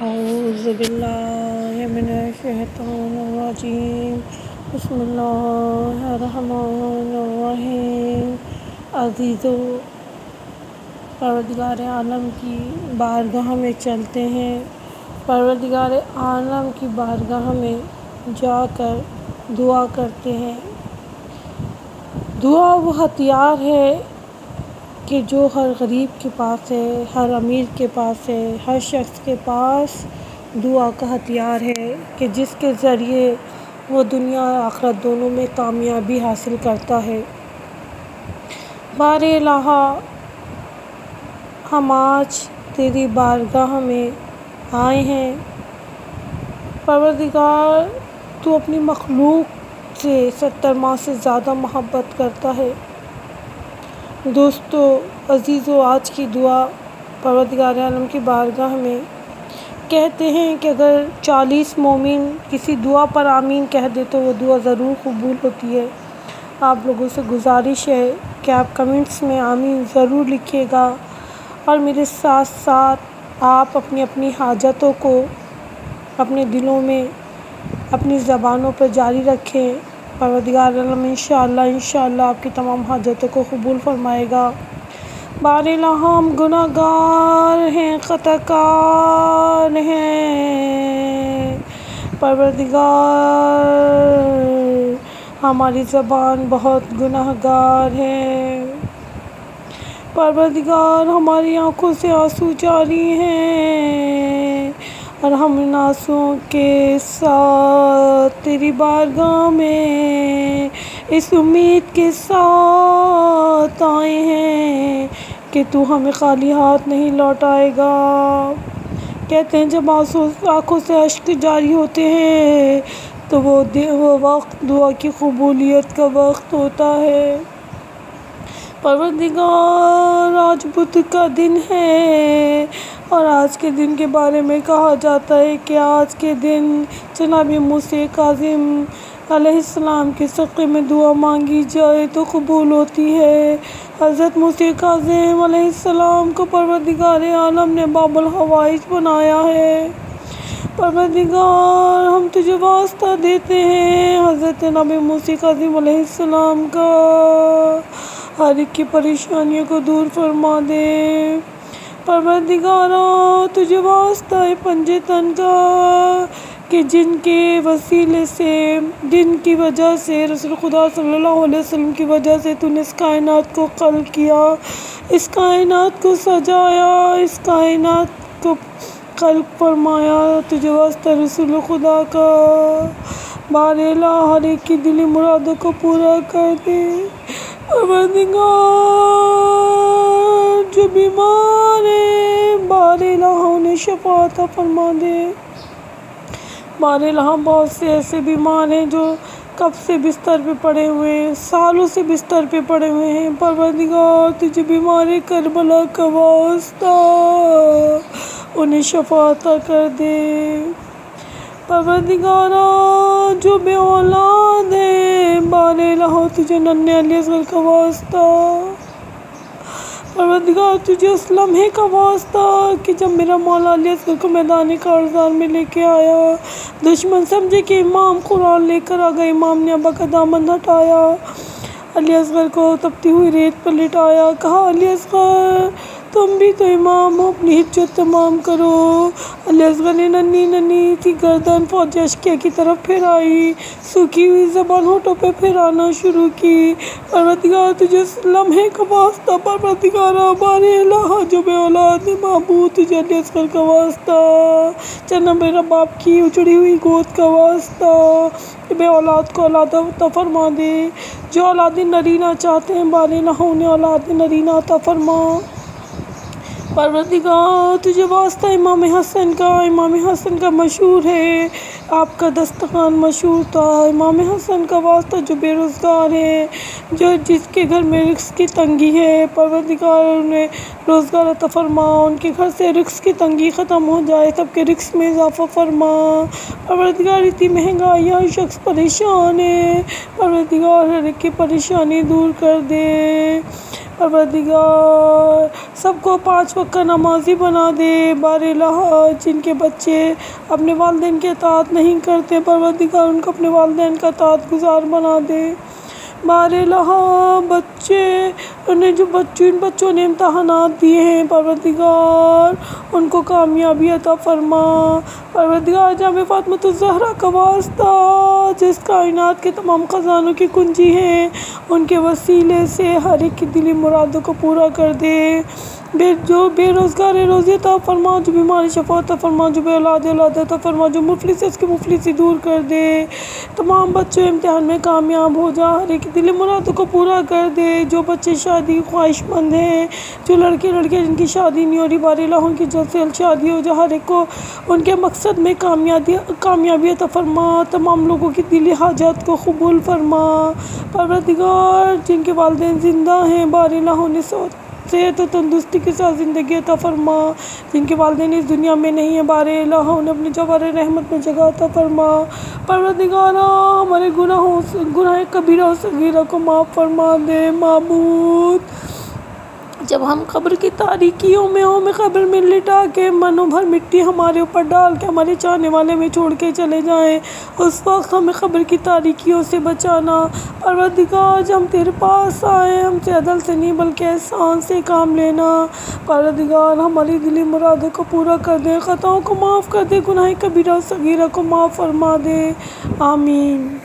औज़ुबिल्लाहिमिनश्शैतानिर्रजीम बिस्मिल्लाहिर्रहमानिर्रहीम। अज़ीज़ो, परवरदिगार आलम की बारगाह में चलते हैं। परवरदिगार आलम की बारगाह में जाकर दुआ करते हैं। दुआ वो हथियार है कि जो हर गरीब के पास है, हर अमीर के पास है, हर शख्स के पास दुआ का हथियार है कि जिसके ज़रिए वो दुनिया और आखिरत दोनों में कामयाबी हासिल करता है। बारे इलाहा, हम आज तेरी बारगाह में आए हैं। परवरदिगार, तू अपनी मखलूक से 70 माह से ज़्यादा मोहब्बत करता है। दोस्तों, अज़ीज़ों, आज की दुआ परवरदिगार आलम की बारगाह में कहते हैं कि अगर 40 मोमिन किसी दुआ पर आमीन कह दे तो वो दुआ ज़रूर कबूल होती है। आप लोगों से गुजारिश है कि आप कमेंट्स में आमीन ज़रूर लिखिएगा और मेरे साथ साथ आप अपनी अपनी हाजतों को अपने दिलों में, अपनी ज़बानों पर जारी रखें। परवरदिगार आलम इंशाअल्लाह आपकी तमाम हाजतों को कबूल फरमाएगा। बारिला, हम गुनाहगार हैं, ख़ताकार हैं। परवरदिगार, हमारी ज़बान बहुत गुनाहगार है। परवरदिगार, हमारी आँखों से आंसू जारी हैं और हम इन आंसुओं के साथ तेरी बारगाह में इस उम्मीद के साथ आए हैं कि तू हमें खाली हाथ नहीं लौटाएगा। कहते हैं जब आँखों से अश्क जारी होते हैं तो वो वक्त दुआ की कबूलियत का वक्त होता है। परवरदिगार, आज बुध का दिन है और आज के दिन के बारे में कहा जाता है कि आज के दिन जनाब मूसा काज़िम अलैहिस्सलाम के सक़े में दुआ मांगी जाए तो कबूल होती है। हज़रत मूसा काज़िम अलैहिस्सलाम को परवरदिगार आलम ने बाबुल हवाइज बनाया है। परवरदिगार, हम तुझे वास्ता देते हैं हज़रत नबी मूसा काज़िम अलैहिस्सलाम का, हर एक की परेशानियों को दूर फरमा दे। परवरदिगारा, तुझे वास्ता है पंजे तन का कि जिनके वसीले से, जिनकी वजह से रसूल खुदा सल्लल्लाहु अलैहि वसल्लम की वजह से तूने इस कायनात को खल्क़ किया, इस कायनात को सजाया, इस कायनात को खल्क़ फरमाया। तुझे वास्ता रसूल खुदा का, बारेला हर एक की दिली मुरादों को पूरा कर दे। परवरदिगार, जो बीमार है बारेला उन्हें शफ़ा अता फरमा दे। बारेला बहुत से ऐसे बीमार हैं जो कब से बिस्तर पे पड़े हुए हैं, सालों से बिस्तर पे पड़े हुए हैं। परवरदिगार, तुझे बीमारी करबला का वास्ता उन्हें शफ़ा अता कर दे। परवरदिगारा, जो बे औलाद है बारेला तुझे नन्हे अली असग़र का वास्ता। परवरदिगार, तुझे उस लम्हे का वास्ता कि जब मेरा मौला अली असग़र को मैदान कारज़ार में लेके आया, दुश्मन समझे कि इमाम कुरान लेकर आ गए। इमाम ने अबा का दामन हटाया, अली असग़र को तपती हुई रेत पर लिटाया, कहा अली असग़र तुम भी तो इमाम हो, अपनी हिज्जत तमाम करो। अली असग़र ने नन्ही नन्ही थी गर्दन फौज अशकिया की तरफ फिराई, सूखी हुई ज़बान होठों पे फिराना शुरू की। परवरदिगार, तुझे उस लम्हे का वास्ता। परवरदिगार, हमारे इलाहा जो बे औलाद है महबूब, तुझे अली असग़र का वास्ता, चन्ना मेरा बाप की उजड़ी हुई गोद का वास्ता, बे औलाद को औलाद अता फरमा दे। जो औलाद नरीना चाहते हैं बारेला उन्हें औलाद नरीना अता फरमा। परवरदिगार, तुझे वास्ता इमाम हसन का। इमाम हसन का मशहूर है, आपका दस्तरख़्वान मशहूर था। इमाम हसन का वास्ता जो बेरोज़गार है, जो जिसके घर में रिज़्क़ की तंगी है, परवरदिगार उन्हें रोज़गार अता फरमा, उनके घर से रिज़्क़ की तंगी ख़त्म हो जाए, सबके रिज़्क़ में इज़ाफ़ा फरमा। परवरदिगार, इतनी महंगाई हर शख्स परेशान है, परवरदिगार हर एक की परेशानी दूर कर दे। परवरदिगार सबको 5 वक्त का नमाजी बना दे। बारिल्लाह जिनके बच्चे अपने वालिदैन के अताअत नहीं करते, परवरदिगार उनको अपने वालिदैन का अताअत गुज़ार बना दे। बारिल्लाह बच्चे उन्हें जो इन बच्चों ने इम्तहानात दिए हैं, परवरदिगार उनको कामयाबी अता फरमा। परवरदिगार जामे फातिमातुज़ ज़हरा का वास्ता जिस कायनात के तमाम ख़ज़ानों की कुंजी है, उनके वसीले से हर एक की दिली मुरादों को पूरा कर दे। जो बेरोज़गार रोज़ी अता फरमा, जो बीमारी शफ़ा अता फरमा, जो बेऔलाद औलाद अता फरमा, जो मुफलिस है उसकी मुफलिसी दूर कर दे। तमाम बच्चे इम्तिहान में कामयाब हो जा, हर एक की दिली मुरादों को पूरा कर दे। जो बच्चे शादी ख्वाहिशमंद हैं, जो लड़के लड़कियाँ जिनकी शादी नहीं हो रही, बारिल्लाह उनकी जल्द से जल्द शादी हो जा, हर एक को उनके मकसद में कामयाबी अता फरमा। तमाम लोगों की दिली हाजात को कबूल फरमा। परवरदिगार जिनके वालिदैन ज़िंदा हैं, बारिल्लाह उन्हें सेहत और तंदुरुस्ती के साथ ज़िंदगी अता फरमा। जिनके वालिदैन इस दुनिया में नहीं है, बारिल्लाह उन्हें अपनी जवार रहमत में जगह अता फरमा। परवरदिगार हमारे गुनाह कबीरा और सगीरा को माफ़ फरमा दे। माबूद जब हम कब्र की तारीकियों में हमें कब्र में लिटा के मनो भर मिट्टी हमारे ऊपर डाल के हमारे चाहने वाले में छोड़ के चले जाएं, उस वक्त हमें कब्र की तारीकियों से बचाना। परवरदिगार जब हम तेरे पास आए, हमसे अदल से नहीं बल्कि एहसान से काम लेना। परवरदिगार हमारी दिली मुरादों को पूरा कर दे, ख़ताओं को माफ़ कर दे, गुनाह कबीरा और सगीरा को माफ़ फरमा दे। आमीन।